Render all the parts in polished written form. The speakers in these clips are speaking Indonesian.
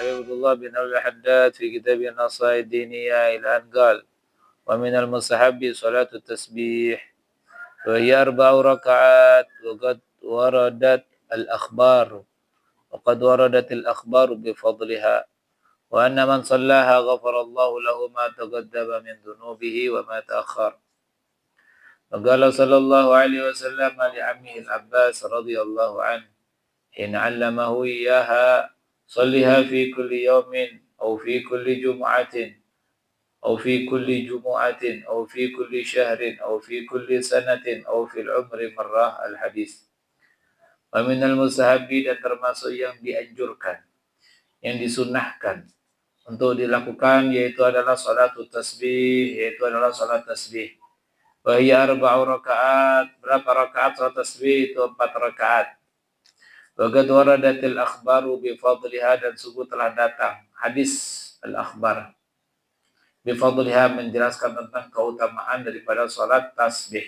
Habibullah bin Al-Haddad fi kitab An-Nasaih Diniyah ila an qala wa min al-mustahabbi salatu tasbih wa hiya arba'u raka'at wa qad waradat al-akhbar wa qad waradat al-akhbar bi fadliha wa anna man sallaha ghafara Allahu lahu ma taqaddama min dhunubihi wa ma ta'akhkhar. Wa qala sallallahu alaihi wasallam li ammihi al-Abbas radhiyallahu anhu hina 'allamahu iyyaha صلها في كل يوم أو في كل جمعة أو في كل جمعة أو في كل شهر أو في كل سنة أو في العمر مرة الحديث. ومن المستحب dan termasuk yang dianjurkan, yang disunahkan untuk dilakukan yaitu adalah salatul tasbih, yaitu adalah salat tasbih. Wa hiya arba'u rakaat. Berapa rakaat salat tasbih? Itu 4 rakaat. Wa qad waradatil akhbaru bi fadliha, dan sungguh telah datang hadis al-akhbar bi fadliha menjelaskan tentang keutamaan daripada salat tasbih.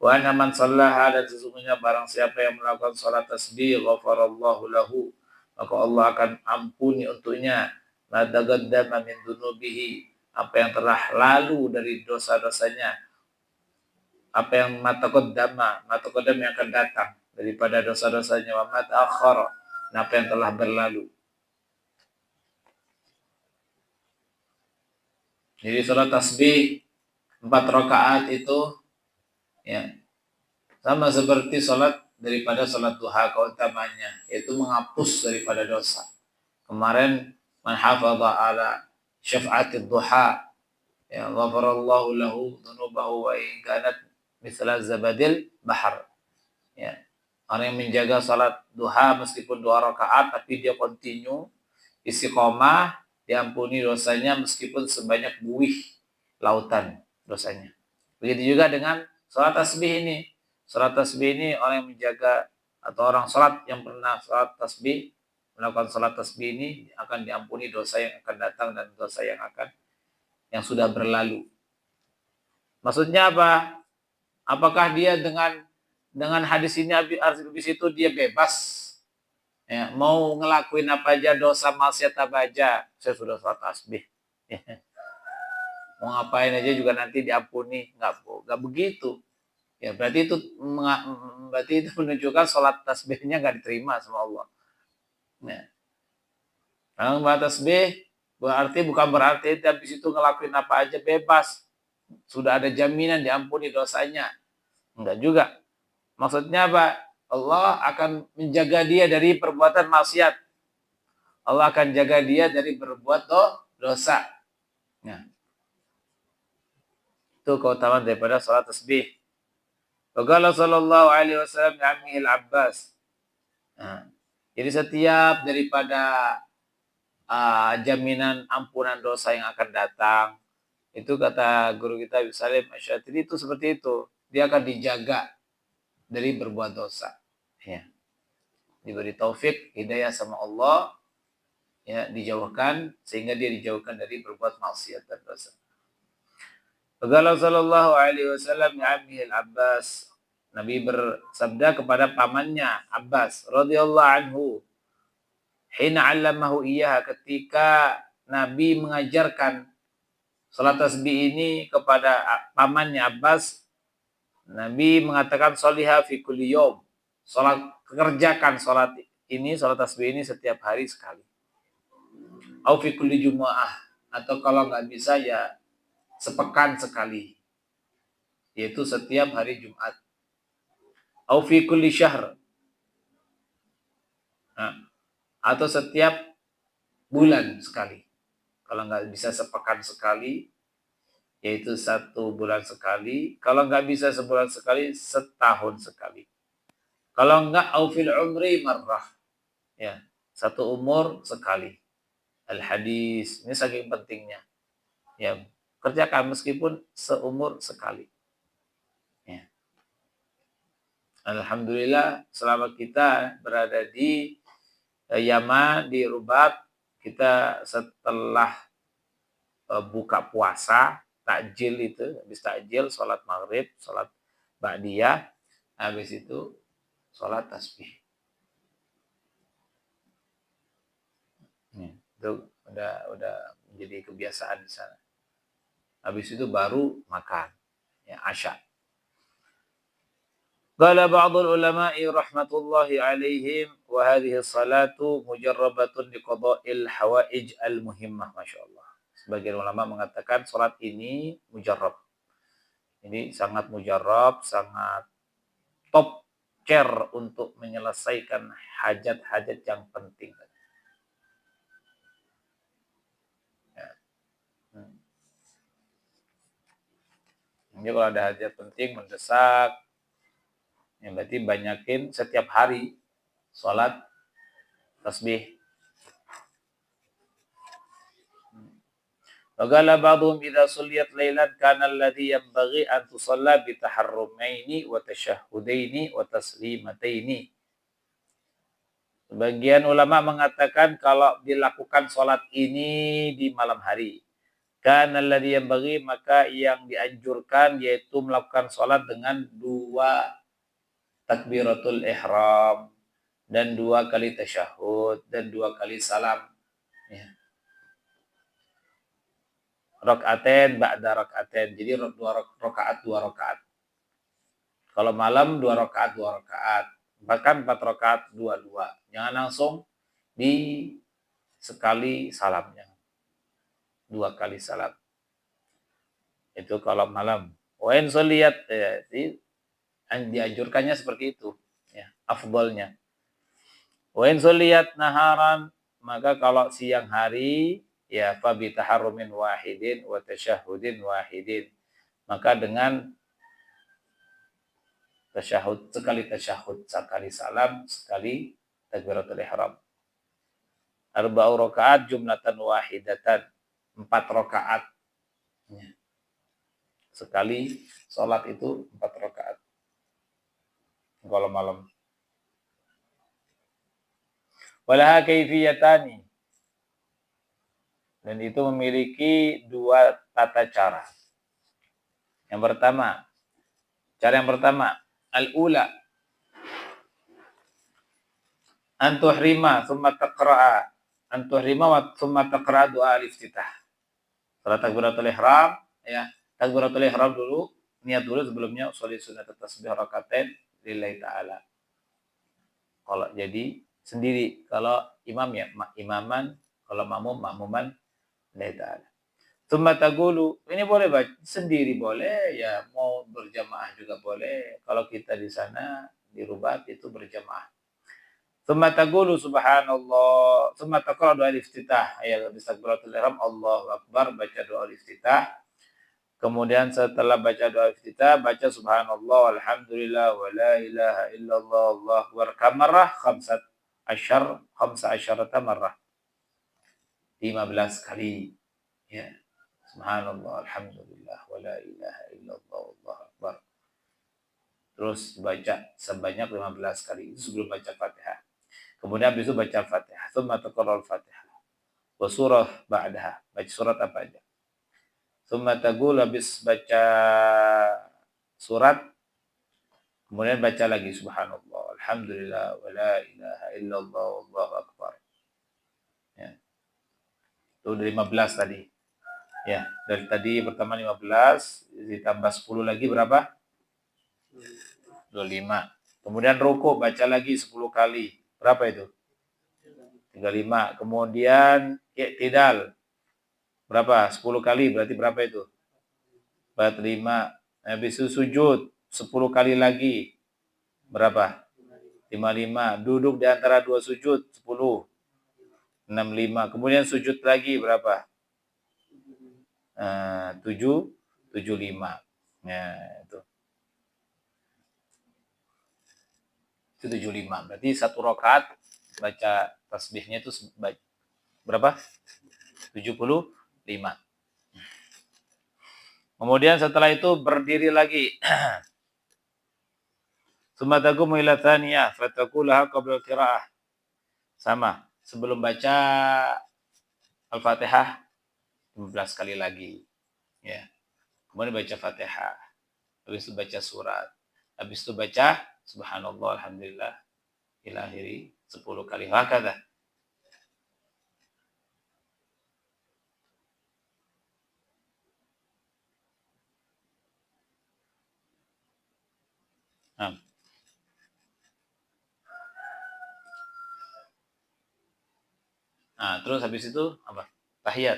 Wa anna man sallaha, dan sesungguhnya barang siapa yang melakukan salat tasbih ghafarallahu lahu, maka Allah akan ampuni untuknya ma taqaddama min dunubihi, apa yang telah lalu dari dosa-dosanya, apa yang mataqaddama yang akan datang daripada dosa-dosanya, wa ma ta'akhkhara, apa yang telah berlalu. Jadi salat tasbih 4 rakaat itu ya sama seperti salat daripada salat duha, keutamanya yaitu menghapus daripada dosa. Kemarin man hafadha ala syaf'atid duha ya ghafarallahu lahu dhunubahu wa in kanat mithla zabadil bahr. Ya. Orang yang menjaga salat duha meskipun 2 rakaat tapi dia continue istiqomah, diampuni dosanya meskipun sebanyak buih lautan dosanya. Begitu juga dengan salat tasbih ini. Salat tasbih ini orang yang menjaga atau orang salat yang pernah salat tasbih, melakukan salat tasbih ini akan diampuni dosa yang akan datang dan dosa yang sudah berlalu. Maksudnya apa? Apakah dia dengan hadis ini habis itu dia bebas ya, mau ngelakuin apa aja, dosa maksiat apa aja, saya sudah salat tasbih ya. Mau ngapain aja juga nanti diampuni? Enggak begitu ya. Berarti itu menunjukkan salat tasbihnya enggak diterima sama Allah ya. Kalau salat tasbih bukan berarti habis itu ngelakuin apa aja bebas, sudah ada jaminan diampuni dosanya, enggak juga. Maksudnya apa? Allah akan menjaga dia dari perbuatan maksiat. Allah akan jaga dia dari berbuat dosa. Nah, itu keutamaan daripada salat tasbih. Qala sallallahu alaihi wasallam li al-Abbas. Nah, jadi setiap daripada jaminan ampunan dosa yang akan datang, itu kata guru kita Abi Salim Asy-Syadzili itu seperti itu. Dia akan dijaga dari berbuat dosa ya, diberi taufik hidayah sama Allah ya, dijauhkan sehingga dia dijauhkan dari berbuat maksiat dan dosa. Qala sallallahu alaihi wasallam li ammihi al-Abbas, Nabi bersabda kepada pamannya Abbas radhiyallahu anhu, hina 'allamahu iyyaha, ketika Nabi mengajarkan salat tasbih ini kepada pamannya Abbas, Nabi mengatakan sholiha fi kulli yawm, kerjakan salat tasbih ini setiap hari sekali. Au fi kulli jumu'ah, atau kalau enggak bisa ya sepekan sekali, yaitu setiap hari Jumat. Au fi kulli syahr, atau setiap bulan sekali. Kalau enggak bisa sepekan sekali, yaitu 1 bulan sekali. Kalau enggak bisa sebulan sekali, setahun sekali. Kalau enggak au fil umri marrah, ya, 1 umur sekali. Al-hadis, ini saking pentingnya. Ya, kerjakan meskipun seumur sekali. Ya. Alhamdulillah selama kita berada di Yaman, di Rubat, kita setelah buka puasa, takjil itu, habis takjil salat maghrib, salat ba'diyah, habis itu salat tasbih. Itu udah menjadi kebiasaan di sana. Habis itu baru makan, ya asya. Qala ba'dul ulama'i rahmatullahi alaihim wa hadhihi salatu mujarrabatun liqada'il hawaij al-muhimmah, masyaallah. Sebagian ulama mengatakan salat ini mujarrab. Ini sangat mujarrab, sangat top chair untuk menyelesaikan hajat-hajat yang penting. Ya. Jadi kalau ada hajat penting mendesak, ya berarti banyakin setiap hari sholat tasbih. Waqala ba'dhum idza sulliyat lailan kana alladhi yanbaghi an tusalla bi taharrumaini wa tashahhudaini wa taslimataini. Sebagian ulama mengatakan kalau dilakukan sholat ini di malam hari, kana alladhi yanbaghi, maka yang dianjurkan yaitu melakukan sholat dengan 2 takbiratul ihram dan 2 kali tasyahud dan 2 kali salam. Ya. Rakaatain ba'da rakaatain. Jadi 2 rakaat. Kalau malam 2 rakaat. Bahkan 4 rakaat 2. Jangan langsung di sekali salamnya. 2 kali salam. Itu kalau malam. Wa in sholiyat, dianjurkannya seperti itu, ya, afdalnya. Wa in sholiyat naharan, maka kalau siang hari, ya fa bi taharrumin wahidin wa tasyahhudin wahidin, maka dengan tasyahud, sekali salam, sekali takbiratul ihram. Arba'u rakaat jumlatan wahidatan, 4 rakaat. Sekali sholat itu 4 rakaat. Kalau malam. Walaha kaifiyatani. Dan itu memiliki 2 tata cara. Yang pertama, al-ula antuhrima thumma taqra'a, wa thumma taqra'a doa al-iftitah. Salat takbiratul ihram, ya, takbiratul ihram dulu, niat dulu sebelumnya sholat sunat tasbih rakaatain lillahi ta'ala. Kalau jadi sendiri, kalau imam ya imaman, kalau makmuman lillahi ta'ala. Tsumma taqulu, ini boleh sendiri boleh, ya mau berjamaah juga boleh. Kalau kita di sana di Rubat itu berjamaah. Tsumma taqulu subhanallah, tsumma taqra doa iftitah, ya bismillahir ihram, Allahu akbar, baca doa iftitah. Kemudian setelah baca doa iftitah, baca subhanallah walhamdulillah wa la ilaha illallah Allahu akbar kamarrah 15 marrah. 15 kali. Ya. Subhanallah, alhamdulillah, wa la ilaha illallah, Allahu akbar. Terus baca sebanyak 15 kali. Itu sebelum baca Fatihah. Kemudian habis itu baca Fatihah. Tsumma taqra'ul Fatihah. Wa surah ba'daha. Baca surat apa aja. Tsumma taqul, habis baca surat. Kemudian baca lagi subhanallah, alhamdulillah, wa la ilaha illallah, Allahu akbar. Ya. Itu 15 tadi. Ya, dari tadi pertama 15 ditambah 10 lagi berapa? 25. Kemudian rukuk baca lagi 10 kali. Berapa itu? 35. Kemudian i'tidal. Berapa? 10 kali berarti berapa itu? 45. Habis itu sujud 10 kali lagi. Berapa? 55. Duduk di antara 2 sujud 10. 65. Kemudian sujud lagi berapa? 75. Ya, itu 75. Berarti 1 rakaat baca tasbihnya itu berapa? 75. Kemudian setelah itu berdiri lagi. Tsumma taqumu ila tsaniyah fataqulaha qabla al-qira'ah. Sama, sebelum baca Al-Fatihah 15 kali lagi. Ya. Kemudian baca Fatihah. Habis itu baca surat. Habis itu baca subhanallah alhamdulillah ila akhiri 10 kali. Hakadha. Nah. Nah, terus habis itu apa? Tahiyat.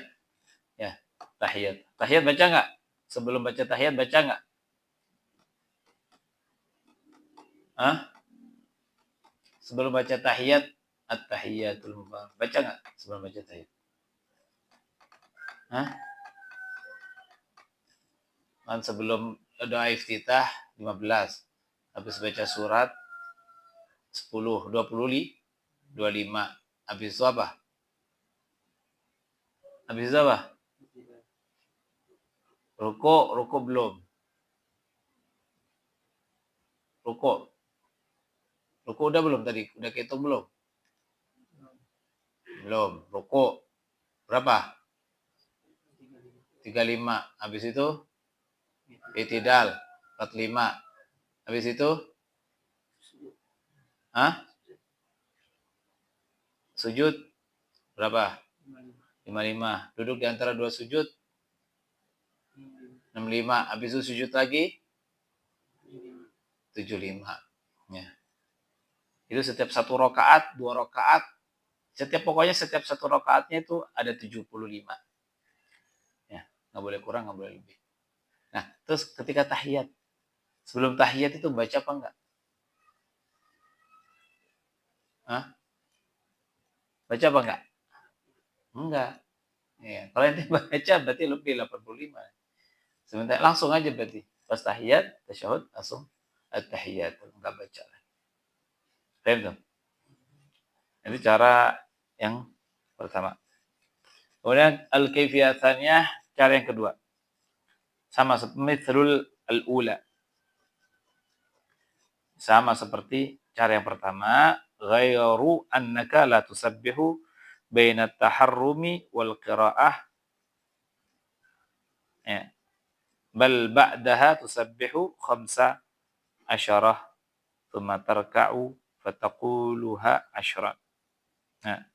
Ya, tahiyat. Tahiyat baca nggak? Sebelum baca tahiyat baca nggak? Hah? Sebelum baca tahiyat, at-tahiyatul mubarak. Baca nggak sebelum baca tahiyat? Hah? Kan sebelum doa iftitah 15. Habis baca surat 10, 20, 25. Habis itu apa? Habis itu apa? Ruko belum. Ruko udah belum tadi? Udah kehitung belum? Belum. Ruko berapa? 35. Habis itu i'tidal 45. Habis itu sujud berapa? 55. Duduk di antara dua sujud 65. Habis itu sujud lagi 75. Ya. Itu setiap satu rakaat, dua rakaat, pokoknya setiap satu rakaatnya itu ada 75. Ya, nggak boleh kurang, nggak boleh lebih. Nah, terus ketika tahiyat, sebelum tahiyat itu baca apa enggak? Baca apa enggak? Enggak. Ya, kalau ente baca berarti lebih 85. Sebentar langsung aja berarti. Pas tahiyat, tasyahud, langsung at-tahiyat, enggak baca. Paham tuh? Itu cara yang pertama. Kemudian al-kaifiyatannya cara yang kedua. Sama mithlul al-ula. Sama seperti cara yang pertama, ghairu annaka la tusabbihu baina taharrumi wal qiraah. Ya. Bal ba'daha tusabbihu khamsa asyarah thumma tarka'u fataquluha asyran. Nah,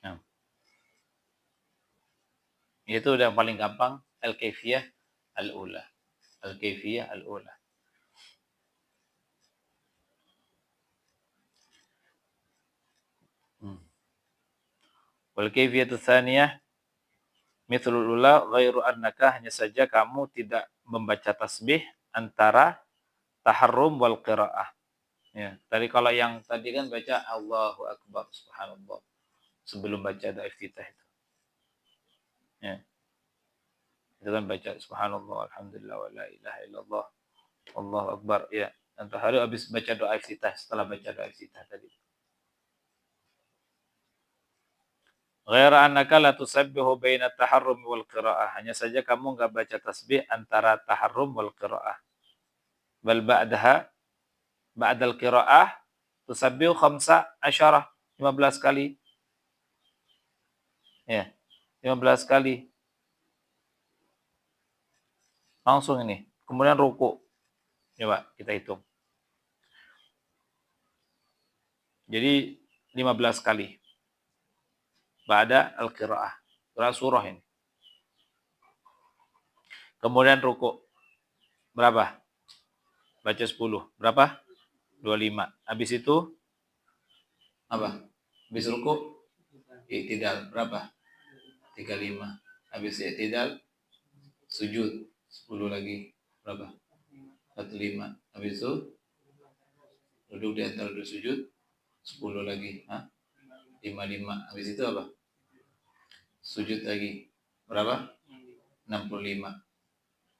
nah. Itu udah paling gampang al-kaifiyah al-ula. Al-kaifiyah al-ula. Wal kaifiyatu tsaniyah mithlul ula ghairu annaka hanya saja kamu tidak membaca tasbih antara taharrum wal qiraah. Ya, tadi kalau yang tadi kan baca Allahu akbar subhanallah sebelum baca doa iftitah itu. Ya. Itu kan baca subhanallah alhamdulillah wa la ilaha illallah Allahu akbar ya. Nanti hari habis baca doa iftitah setelah baca doa iftitah tadi. Ghaira annaka la tusabbihu baina taharrum wal qiraah. Hanya saja kamu enggak baca tasbih antara taharrum wal qiraah. Bal ba'dal qiraah tusabbihu khamsa asyarah 15 kali. Ya, 15 kali. Langsung ini. Kemudian ruku. Coba kita hitung. Jadi 15 kali. Ba'da al-qiraah. Surah ini. Kemudian ruku. Berapa? Baca 10. Berapa? 25. Habis itu apa? Habis ruku i'tidal berapa? 35. Habis i'tidal sujud 10 lagi. Berapa? 45. Habis itu duduk di antara dua sujud 10 lagi. 55. Habis itu apa? Sujud lagi. Berapa? 65.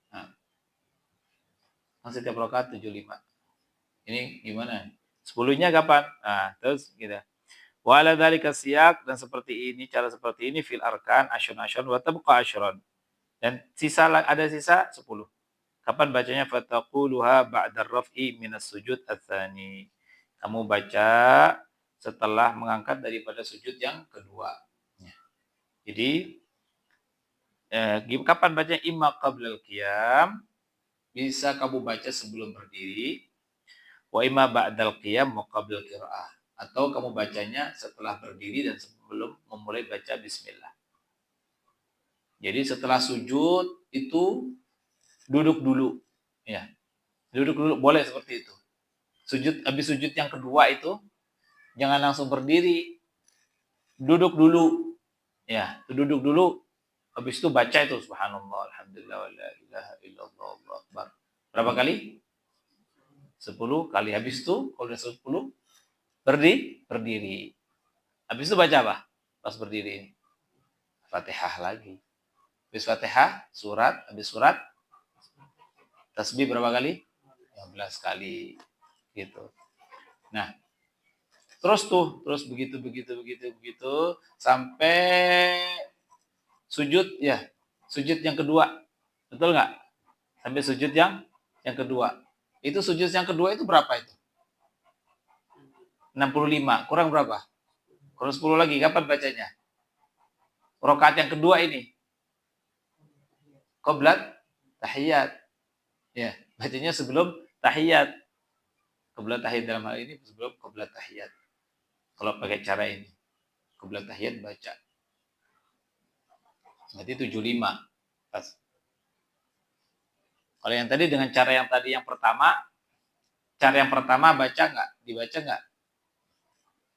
Nah, setiap rakaat 75. Ini gimana? 10-nya kapan? Nah, terus kita Wa ala dzalika siyak, dan seperti ini, cara seperti ini fil arkan asyun wa tabqa asyran. Dan ada sisa 10. Kapan bacanya? Fataquluha ba'da raf'i minas sujud ats-tsani. Kamu baca setelah mengangkat daripada sujud yang kedua. Jadi kapan bacanya? Imma qablal qiyam, bisa kamu baca sebelum berdiri. Wa imma ba'dal qiyam wa qablal qiraah. Atau kamu bacanya setelah berdiri dan sebelum memulai baca bismillah. Jadi setelah sujud itu duduk dulu, ya. Duduk dulu, boleh seperti itu. Habis sujud yang kedua itu jangan langsung berdiri. Duduk dulu. Ya, duduk dulu. Habis itu baca itu subhanallah, alhamdulillah, wa la ilaha illallah, Allahu akbar. Berapa kali? 10 kali. Habis itu kalau udah 10 berdiri. Habis itu baca apa? Pas berdiri. Fatihah lagi. Habis Fatihah, surat, habis surat tasbih berapa kali? 15 kali gitu. Nah, terus begitu sampai sujud ya. Sujud yang kedua. Betul nggak? Sampai sujud yang kedua. Itu sujud yang kedua itu berapa itu? 65. Kurang berapa? Kurang 10 lagi. Kapan bacanya? Rakaat yang kedua ini. Qoblat tahiyat. Ya, bacanya sebelum tahiyat. Qoblat tahiyat dalam hal ini sebelum qoblat tahiyat. Kalau pakai cara ini. Qoblat tahiyat baca. Berarti 75. Pas. Kalau yang tadi dengan cara yang tadi yang pertama baca nggak? Dibaca nggak?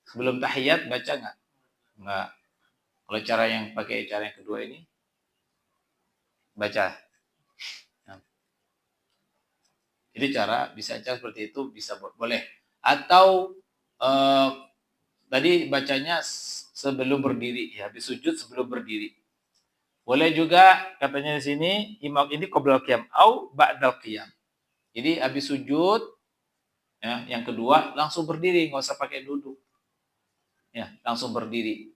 Sebelum tahiyat baca nggak? Nggak. Kalau cara yang pakai cara yang kedua ini baca. Nah. Jadi bisa cara seperti itu bisa boleh. Atau tadi bacanya sebelum berdiri, ya, habis sujud sebelum berdiri. Boleh juga katanya di sini imam ini qoblal qiyam au ba'dal qiyam. Jadi habis sujud ya, yang kedua langsung berdiri, nggak usah pakai duduk. Ya, langsung berdiri.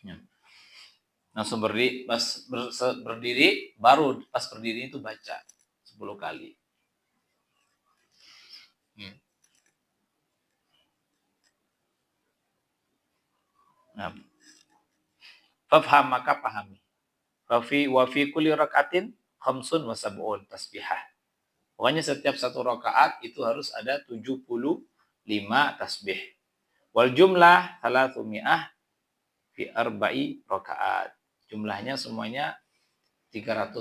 Ya. Langsung berdiri, pas berdiri baru pas berdiri itu baca 10 kali. Nah. Fafham, maka pahami. Wa fi kulli rakaatin khamsun wa sab'un tasbihah. Pokoknya setiap satu rakaat itu harus ada 75 tasbih. Wal jumlah 300 fi arba'i rakaat. Jumlahnya semuanya 300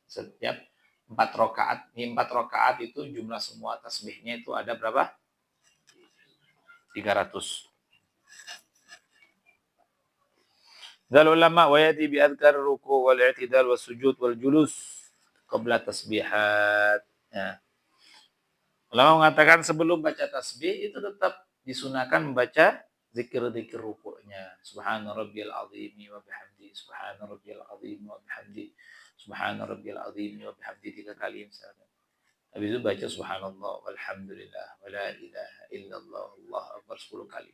setiap 4 rakaat. Ini 4 rakaat itu jumlah semua tasbihnya itu ada berapa? 300. Dal ulama wa yati bi adkar ruku wal i'tidal was sujud wal julus qabla tasbihat. Ya. Ulama mengatakan sebelum baca tasbih itu tetap disunahkan membaca zikir-zikir rukuknya. Subhana rabbiyal azim wa bihamdi, subhana rabbiyal azim wa bihamdi, subhana rabbiyal azim wa bihamdi 3 kali misalnya. Habis itu baca subhanallah walhamdulillah wa la ilaha illallah Allahu akbar 10 kali.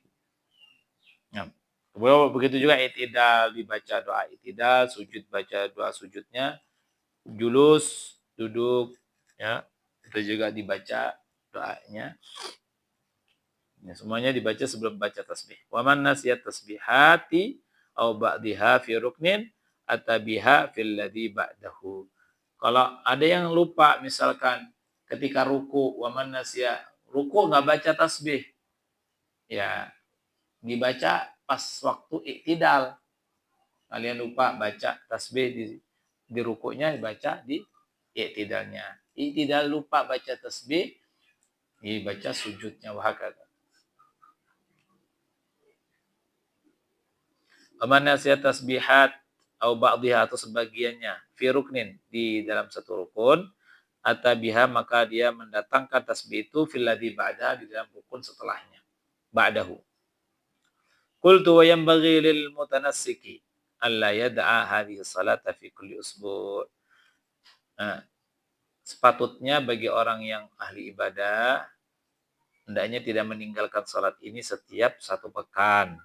Ya. Begitu juga i'tidal, dibaca doa i'tidal, sujud baca doa sujudnya, julus duduk ya, itu juga dibaca doanya. Ya, semuanya dibaca sebelum baca tasbih. Wa man nasiyat tasbihati aw ba'daha fi ruknin atabiha fil ladzi ba'dahu. Kalau ada yang lupa misalkan ketika ruku, wa man nasiya ruku enggak baca tasbih. Ya, dibaca pas waktu i'tidal. Kalian lupa baca tasbih di rukunya, dibaca di i'tidalnya. I'tidal lupa baca tasbih, dibaca sujudnya wahakata. Aman nasihat tasbihat atau ba'dihha atau sebagiannya fi ruknin di dalam satu rukun atabiha maka dia mendatangkan tasbih itu fil ladzi ba'da di dalam rukun setelahnya ba'dahu. Qultu wa yanbaghi lil mutanassiki alla yad'a hadhihi salata fi kulli usbu'. Nah, sepatutnya bagi orang yang ahli ibadah hendaknya tidak meninggalkan salat ini setiap 1 pekan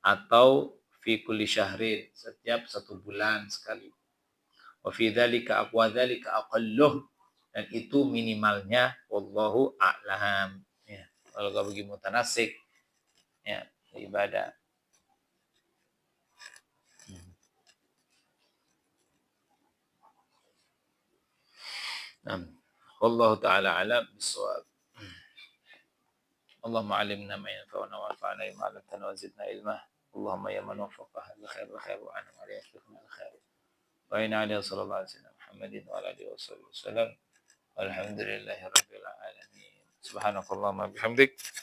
atau fi kulli syahrin, setiap 1 bulan sekali. Wa fi dzalika aqwa dzalika aqalluh, dan itu minimalnya wallahu a'lam. Ya, kalau kau bagi mutanasik ya ibadah. Nah, wallahu taala alam bisawab. Allahumma 'allimna ma yanfa'una wanfa'na bima 'allamtana wa zidna ilma. Allahumma ya man waffaqaha bil khair wa khair wa an'ama 'alayhi al khair. Wa inna 'ala sallallahu alaihi wasallam Muhammadin wa ala alihi wasallam. Walhamdulillahi rabbil alamin. Subhanakallahumma bihamdik